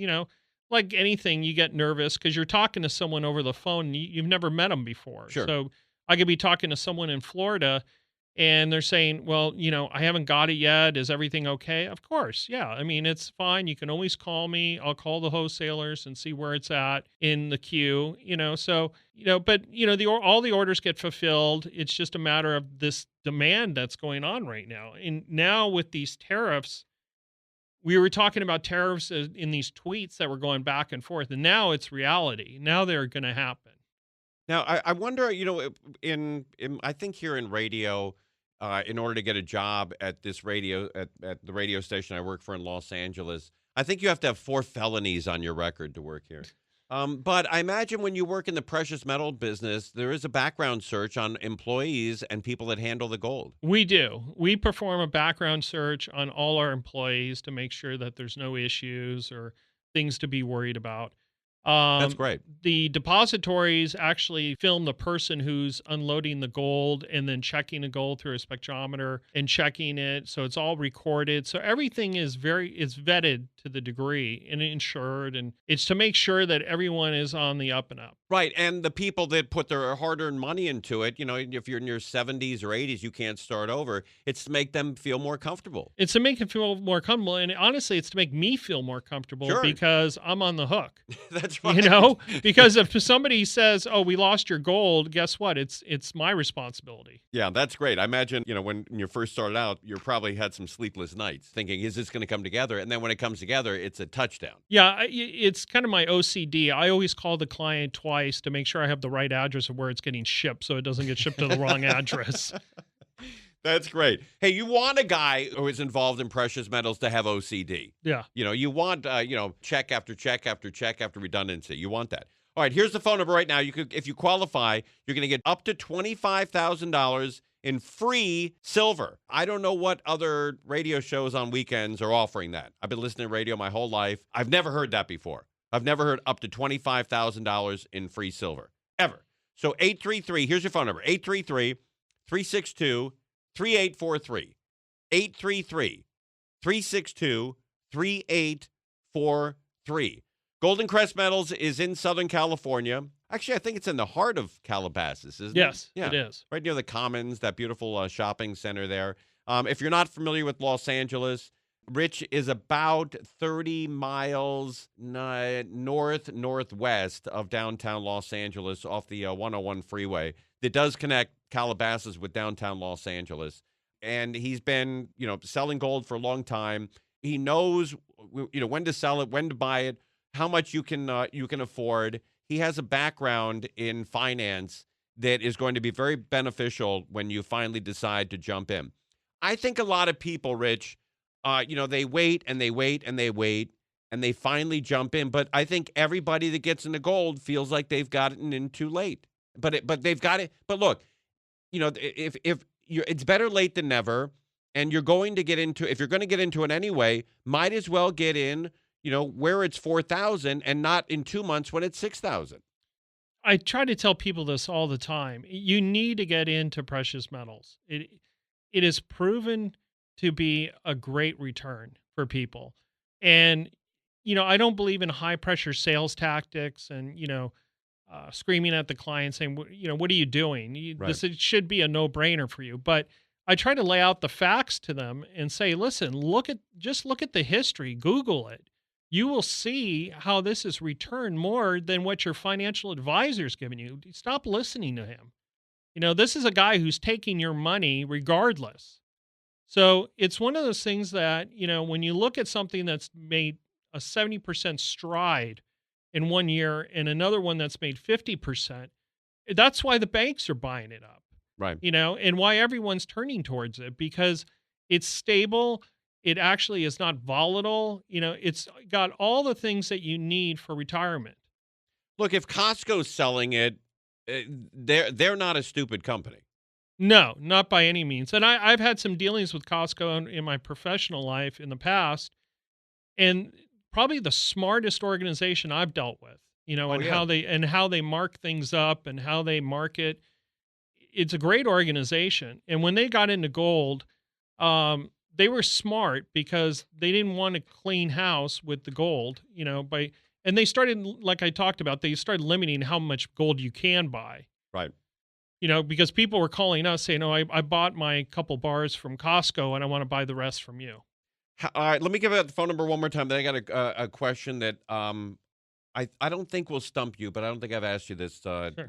Speaker 2: like anything, you get nervous because you're talking to someone over the phone and you've never met them before.
Speaker 1: Sure.
Speaker 2: So I could be talking to someone in Florida and they're saying, well, I haven't got it yet. Is everything okay? Of course. Yeah. I mean, it's fine. You can always call me. I'll call the wholesalers and see where it's at in the queue, so, but, all the orders get fulfilled. It's just a matter of this demand that's going on right now. And now with these tariffs, we were talking about tariffs in these tweets that were going back and forth, and now it's reality. Now they're going to happen.
Speaker 1: Now, I wonder, I think here in radio, in order to get a job at this at the radio station I work for in Los Angeles, I think you have to have 4 felonies on your record to work here. But I imagine when you work in the precious metal business, there is a background search on employees and people that handle the gold.
Speaker 2: We do. We perform a background search on all our employees to make sure that there's no issues or things to be worried about.
Speaker 1: That's great.
Speaker 2: The depositories actually film the person who's unloading the gold and then checking the gold through a spectrometer and checking it. So it's all recorded. So everything is vetted to the degree and insured. And it's to make sure that everyone is on the up and up.
Speaker 1: Right. And the people that put their hard-earned money into it, if you're in your 70s or 80s, you can't start over. It's to make them feel more comfortable.
Speaker 2: It's to make them feel more comfortable. And honestly, it's to make me feel more comfortable because I'm on the hook.
Speaker 1: That's right.
Speaker 2: Because if somebody says, oh, we lost your gold, guess what? It's my responsibility.
Speaker 1: Yeah, that's great. I imagine, when you first started out, you probably had some sleepless nights thinking, is this going to come together? And then when it comes together, it's a touchdown.
Speaker 2: Yeah, it's kind of my OCD. I always call the client twice to make sure I have the right address of where it's getting shipped so it doesn't get shipped to the wrong address.
Speaker 1: That's great. Hey, you want a guy who is involved in precious metals to have OCD.
Speaker 2: Yeah.
Speaker 1: You want, check after check after check after redundancy. You want that. All right, here's the phone number right now. If you qualify, you're going to get up to $25,000 in free silver. I don't know what other radio shows on weekends are offering that. I've been listening to radio my whole life. I've never heard that before. I've never heard up to $25,000 in free silver, ever. So 833, here's your phone number, 833-362-3843. 833-362-3843. GoldenCrest Metals is in Southern California. Actually, I think it's in the heart of Calabasas, isn't it?
Speaker 2: Yes, it is.
Speaker 1: Right near the Commons, that beautiful shopping center there. If you're not familiar with Los Angeles, Rich is about 30 miles northwest of downtown Los Angeles off the 101 freeway that does connect Calabasas with downtown Los Angeles. And he's been, selling gold for a long time. He knows, when to sell it, when to buy it, how much you can afford. He has a background in finance that is going to be very beneficial when you finally decide to jump in. I think a lot of people, Rich, they wait and they wait and they wait and they finally jump in. But I think everybody that gets into gold feels like they've gotten in too late. But they've got it. But look, if it's better late than never, and if you're going to get into it anyway, might as well get in, where it's 4,000 and not in 2 months when it's 6,000.
Speaker 2: I try to tell people this all the time. You need to get into precious metals. It is proven to be a great return for people. And, I don't believe in high pressure sales tactics and, screaming at the client saying, what are you doing?
Speaker 1: Right.
Speaker 2: It should be a no brainer for you. But I try to lay out the facts to them and say, listen, look at the history, Google it. You will see how this is returned more than what your financial advisor's giving you. Stop listening to him. This is a guy who's taking your money regardless. So it's one of those things that, when you look at something that's made a 70% stride in 1 year and another one that's made 50%, that's why the banks are buying it up.
Speaker 1: Right.
Speaker 2: And why everyone's turning towards it, because it's stable. It actually is not volatile. It's got all the things that you need for retirement.
Speaker 1: Look, if Costco's selling it, they're not a stupid company.
Speaker 2: No, not by any means. And I've had some dealings with Costco in my professional life in the past, and probably the smartest organization I've dealt with. How they mark things up and how they market. It's a great organization. And when they got into gold, they were smart because they didn't want to clean house with the gold, and they started, like I talked about, they started limiting how much gold you can buy.
Speaker 1: Right.
Speaker 2: Because people were calling us saying, "Oh, I bought my couple bars from Costco and I want to buy the rest from you."
Speaker 1: All right, let me give out the phone number one more time. Then I got a question that I don't think will stump you, but I don't think I've asked you this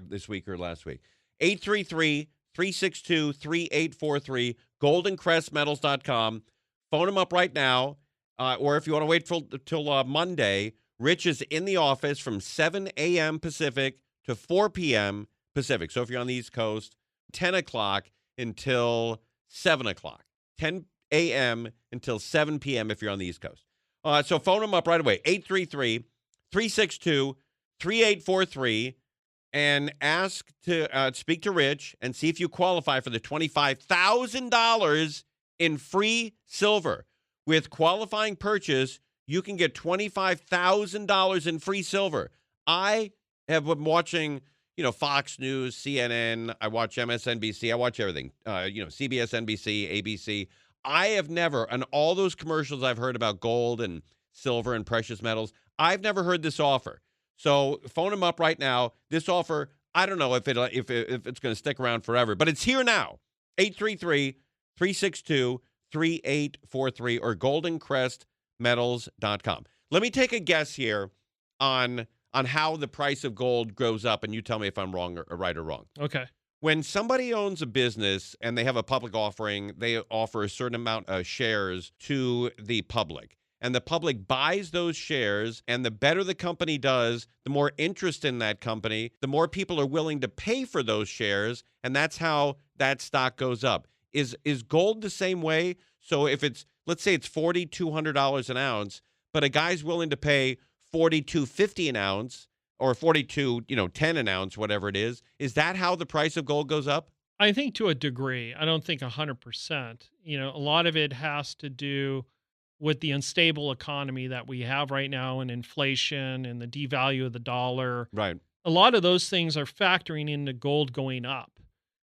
Speaker 1: this week or last week. 833-362-3843, goldencrestmetals.com. Phone them up right now, or if you want to wait till Monday, Rich is in the office from 7 a.m. Pacific to 4 p.m. Pacific. So if you're on the East Coast, 10 o'clock until 7 o'clock. 10 a.m. until 7 p.m. if you're on the East Coast. So phone them up right away, 833-362-3843. And ask to speak to Rich and see if you qualify for the $25,000 in free silver. With qualifying purchase, you can get $25,000 in free silver. I have been watching, Fox News, CNN. I watch MSNBC. I watch everything. CBS, NBC, ABC. I have never, and all those commercials I've heard about gold and silver and precious metals, I've never heard this offer. So phone them up right now. This offer, I don't know if it's going to stick around forever, but it's here now. 833-362-3843 or goldencrestmetals.com. Let me take a guess here on how the price of gold goes up, and you tell me if I'm wrong or right or wrong.
Speaker 2: Okay.
Speaker 1: When somebody owns a business and they have a public offering, they offer a certain amount of shares to the public. And the public buys those shares, and the better the company does, the more interest in that company, the more people are willing to pay for those shares, and that's how that stock goes up. Is gold the same way? So if it's, let's say it's $4,200 an ounce, but a guy's willing to pay $4,250 an ounce or 42, 10 an ounce, whatever it is that how the price of gold goes up?
Speaker 2: I think to a degree. I don't think 100%. A lot of it has to do with the unstable economy that we have right now and inflation and the devalue of the dollar.
Speaker 1: Right.
Speaker 2: A lot of those things are factoring into gold going up.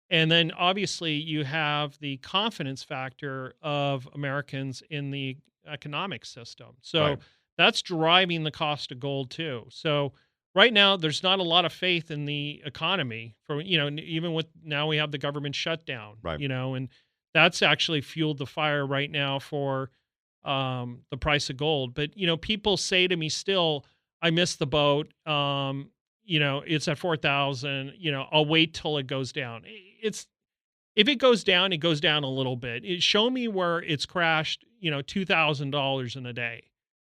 Speaker 2: And then obviously you have the confidence factor of Americans in the economic system. So
Speaker 1: Right.
Speaker 2: that's driving the cost of gold too. So right now there's not a lot of faith in the economy for, even with now we have the government shutdown,
Speaker 1: Right.
Speaker 2: and that's actually fueled the fire right now for the price of gold. But, people say to me still, I missed the boat. It's at 4,000, I'll wait till it goes down. If it goes down a little bit. Show me where it's crashed, $2,000 in a day.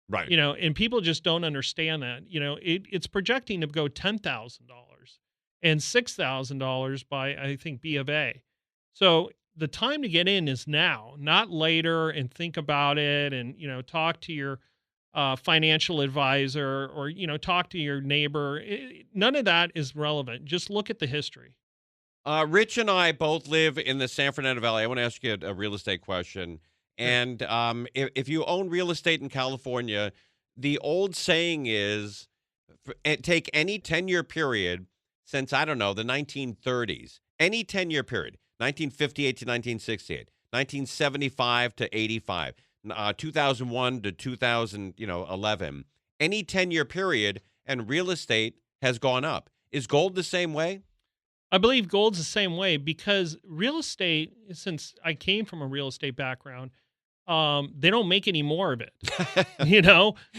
Speaker 1: Right.
Speaker 2: And people just don't understand that. It's projecting to go $10,000 and $6,000 by, I think, B of A. So the time to get in is now, not later, and think about it and, talk to your financial advisor or, talk to your neighbor. None of that is relevant. Just look at the history.
Speaker 1: Rich and I both live in the San Fernando Valley. I want to ask you a real estate question. And if you own real estate in California, the old saying is take any 10-year period since, I don't know, the 1930s, any 10-year period, 1958 to 1968, 1975 to 85, 2001 to 2011, any 10-year period, and real estate has gone up. Is gold the same way?
Speaker 2: I believe gold's the same way because real estate, since I came from a real estate background, they don't make any more of it,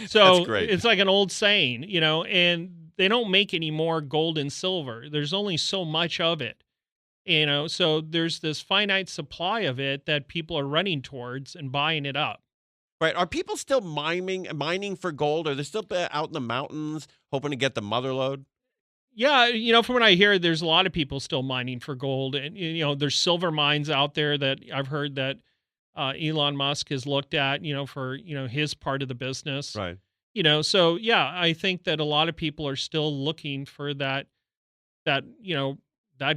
Speaker 2: So
Speaker 1: That's great.
Speaker 2: it's like an old saying, and they don't make any more gold and silver. There's only so much of it, so there's this finite supply of it that people are running towards and buying it up.
Speaker 1: Right. Are people still mining for gold? Are they still out in the mountains hoping to get the mother lode?
Speaker 2: Yeah, from what I hear, there's a lot of people still mining for gold, and there's silver mines out there that I've heard that Elon Musk has looked at, for his part of the business.
Speaker 1: Right.
Speaker 2: So yeah, I think that a lot of people are still looking for that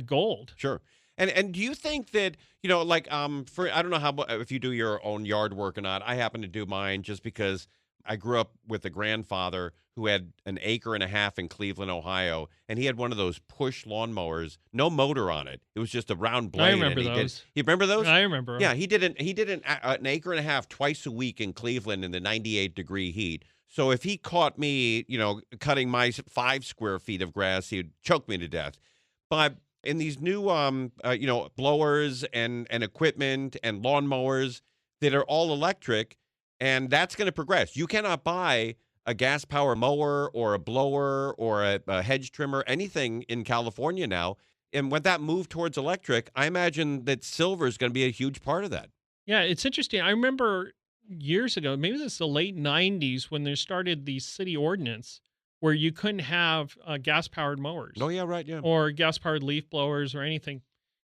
Speaker 2: gold.
Speaker 1: Sure. And do you think that, for, I don't know if you do your own yard work or not. I happen to do mine just because I grew up with a grandfather who had an acre and a half in Cleveland, Ohio, and he had one of those push lawnmowers, no motor on it. It was just a round blade.
Speaker 2: I remember those.
Speaker 1: You remember those?
Speaker 2: I remember.
Speaker 1: Yeah, he did an acre and a half twice a week in Cleveland in the 98-degree heat. So if he caught me, cutting my 5 square feet of grass, he'd choke me to death. But in these new, blowers and equipment and lawnmowers that are all electric, and that's going to progress. You cannot buy a gas power mower or a blower or a hedge trimmer, anything in California now. And when that move towards electric, I imagine that silver is going to be a huge part of that.
Speaker 2: Yeah, it's interesting. I remember years ago, maybe this is the late 90s, when they started the city ordinance where you couldn't have gas-powered mowers.
Speaker 1: Oh, yeah, right, yeah.
Speaker 2: Or gas-powered leaf blowers or anything.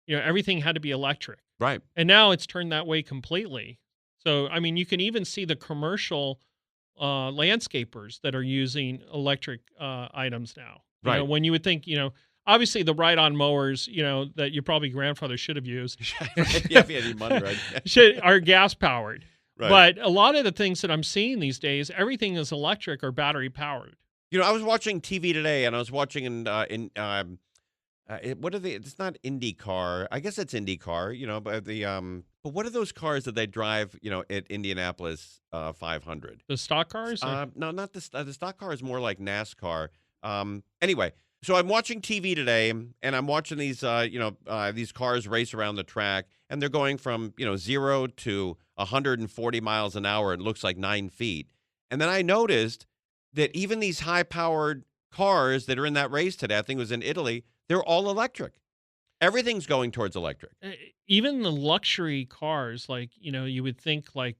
Speaker 2: Everything had to be electric.
Speaker 1: Right.
Speaker 2: And now it's turned that way completely. So, I mean, you can even see the commercial landscapers that are using electric items now.
Speaker 1: Right.
Speaker 2: When you would think, obviously the ride-on mowers, that your probably grandfather should have used.
Speaker 1: Right. Yeah, if you had any money, right?
Speaker 2: Are gas-powered.
Speaker 1: Right.
Speaker 2: But a lot of the things that I'm seeing these days, everything is electric or battery-powered.
Speaker 1: I was watching TV today, and I was watching what are they? It's not IndyCar. I guess it's IndyCar. But what are those cars that they drive? At Indianapolis 500.
Speaker 2: The stock cars?
Speaker 1: No, not the stock car is more like NASCAR. Anyway, so I'm watching TV today, and I'm watching these these cars race around the track, and they're going from 0 to 140 miles an hour. It looks like 9 feet, and then I noticed that even these high-powered cars that are in that race today, I think it was in Italy, they're all electric. Everything's going towards electric.
Speaker 2: Even the luxury cars, like, you would think like,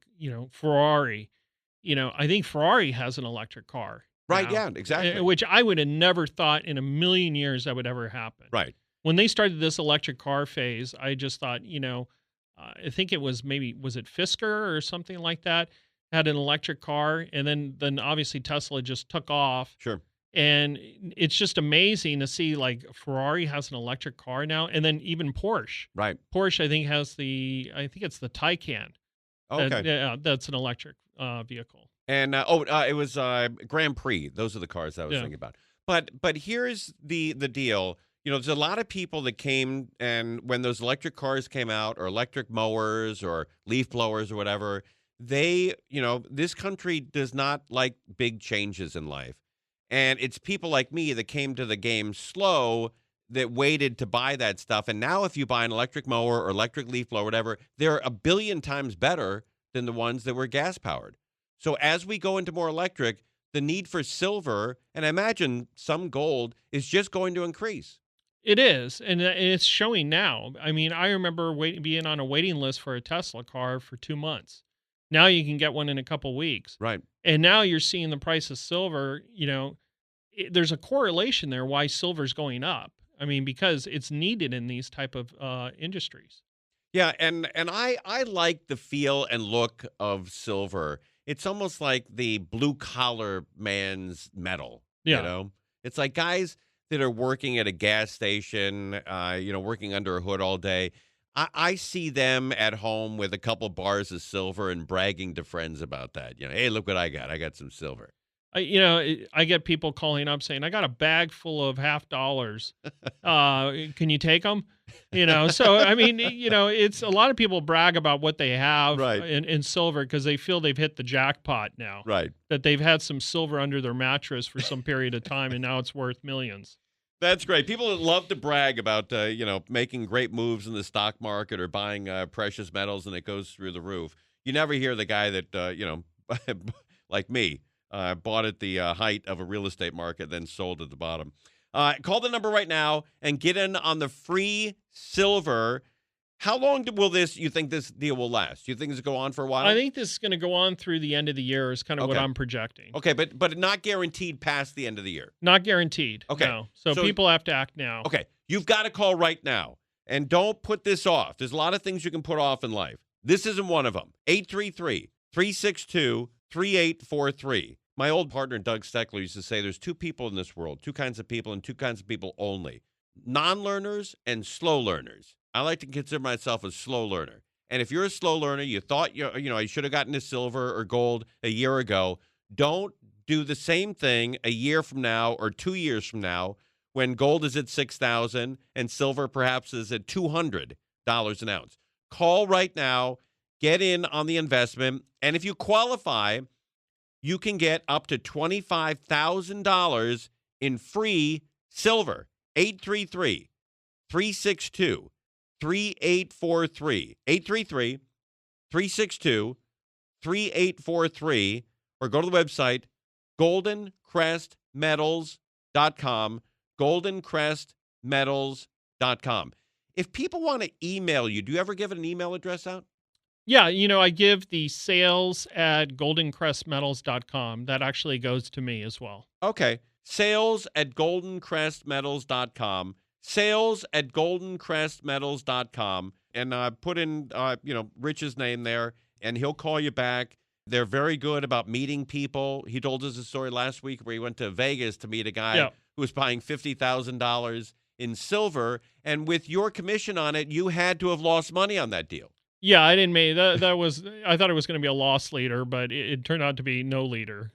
Speaker 2: Ferrari, I think Ferrari has an electric car.
Speaker 1: Right,
Speaker 2: now,
Speaker 1: yeah, exactly.
Speaker 2: Which I would have never thought in a million years that would ever happen.
Speaker 1: Right.
Speaker 2: When they started this electric car phase, I just thought, I think it was was it Fisker or something like that, had an electric car, and then obviously Tesla just took off.
Speaker 1: Sure.
Speaker 2: And it's just amazing to see, like, Ferrari has an electric car now, and then even Porsche.
Speaker 1: Right.
Speaker 2: Porsche, I think, has I think it's the Taycan.
Speaker 1: Okay.
Speaker 2: That's an electric vehicle.
Speaker 1: And it was Grand Prix. Those are the cars I was
Speaker 2: Yeah.
Speaker 1: thinking about. But here's the deal. There's a lot of people that came, and when those electric cars came out, or electric mowers, or leaf blowers, or whatever, this country does not like big changes in life. And it's people like me that came to the game slow, that waited to buy that stuff. And now if you buy an electric mower or electric leaf blower, whatever, they're a billion times better than the ones that were gas powered. So as we go into more electric, the need for silver, and I imagine some gold, is just going to increase.
Speaker 2: It is, and it's showing now. I mean, I remember being on a waiting list for a Tesla car for 2 months. Now you can get one in a couple weeks.
Speaker 1: Right.
Speaker 2: And now you're seeing the price of silver, there's a correlation there why silver's going up. I mean, because it's needed in these type of industries.
Speaker 1: Yeah, and I like the feel and look of silver. It's almost like the blue collar man's metal.
Speaker 2: Yeah.
Speaker 1: It's like guys that are working at a gas station, working under a hood all day. I see them at home with a couple bars of silver and bragging to friends about that. Hey, look what I got. I got some silver.
Speaker 2: I get people calling up saying, I got a bag full of $50. Can you take them? So, I mean, it's a lot of people brag about what they have
Speaker 1: Right.
Speaker 2: in silver because they feel they've hit the jackpot now.
Speaker 1: Right.
Speaker 2: That they've had some silver under their mattress for some period of time and now it's worth millions.
Speaker 1: That's great. People that love to brag about, making great moves in the stock market or buying precious metals and it goes through the roof. You never hear the guy that, like me, bought at the height of a real estate market, then sold at the bottom. Call the number right now and get in on the free silver. How long you think this deal will last? Do you think this will go on for a while?
Speaker 2: I think this is going to go on through the end of the year is kind of what I'm projecting.
Speaker 1: Okay, but not guaranteed past the end of the year.
Speaker 2: Not guaranteed.
Speaker 1: Okay.
Speaker 2: No. So people have to act now.
Speaker 1: Okay. You've got to call right now. And don't put this off. There's a lot of things you can put off in life. This isn't one of them. 833-362-3843. My old partner, Doug Steckler, used to say there's two people in this world, two kinds of people and two kinds of people only. Non-learners and slow learners. I like to consider myself a slow learner. And if you're a slow learner, you thought you should have gotten to silver or gold a year ago, don't do the same thing a year from now or 2 years from now when gold is at $6,000 and silver perhaps is at $200 an ounce. Call right now, get in on the investment, and if you qualify, you can get up to $25,000 in free silver. 833-362-3843. 833-362-3843, or go to the website GoldenCrestMetals.com, GoldenCrestMetals.com. If people want to email you, do you ever give an email address out?
Speaker 2: Yeah, I give the sales at GoldenCrestMetals.com. That actually goes to me as well.
Speaker 1: Okay. Sales at GoldenCrestMetals.com. Sales at GoldenCrestMetals.com. And put in, Rich's name there, and he'll call you back. They're very good about meeting people. He told us a story last week where he went to Vegas to meet a guy who was buying $50,000 in silver. And with your commission on it, you had to have lost money on that deal.
Speaker 2: Yeah, I didn't make that. I thought it was going to be a loss leader, but it turned out to be no leader.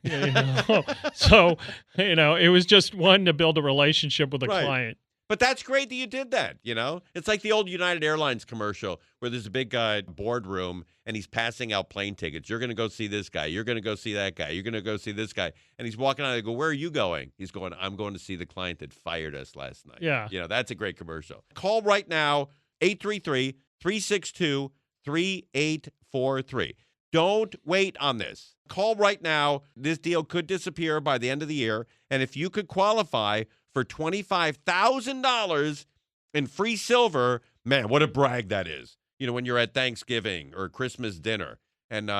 Speaker 2: So, it was just one to build a relationship with a client.
Speaker 1: But that's great that you did that, It's like the old United Airlines commercial where there's a big guy boardroom and he's passing out plane tickets. You're going to go see this guy. You're going to go see that guy. You're going to go see this guy. And he's walking out. I go, where are you going? He's going, I'm going to see the client that fired us last night.
Speaker 2: Yeah.
Speaker 1: That's a great commercial. Call right now, 833-362-3843. Don't wait on this. Call right now. This deal could disappear by the end of the year. And if you could qualify for $25,000 in free silver, man, what a brag that is. When you're at Thanksgiving or Christmas dinner and,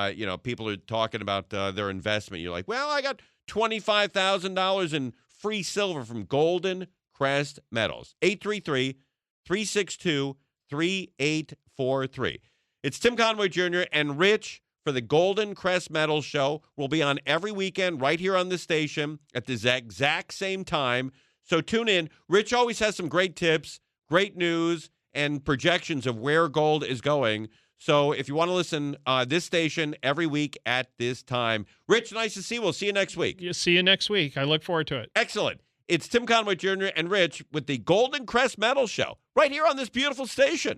Speaker 1: people are talking about their investment. You're like, well, I got $25,000 in free silver from GoldenCrest Metals. 833-362-3843. It's Tim Conway Jr. and Rich for the GoldenCrest Metals show. We'll be on every weekend right here on the station at the exact same time. So tune in. Rich always has some great tips, great news, and projections of where gold is going. So if you want to listen, this station every week at this time. Rich, nice to see you. We'll see you next week.
Speaker 2: See you next week. I look forward to it.
Speaker 1: Excellent. It's Tim Conway Jr. and Rich with the GoldenCrest Metals show right here on this beautiful station.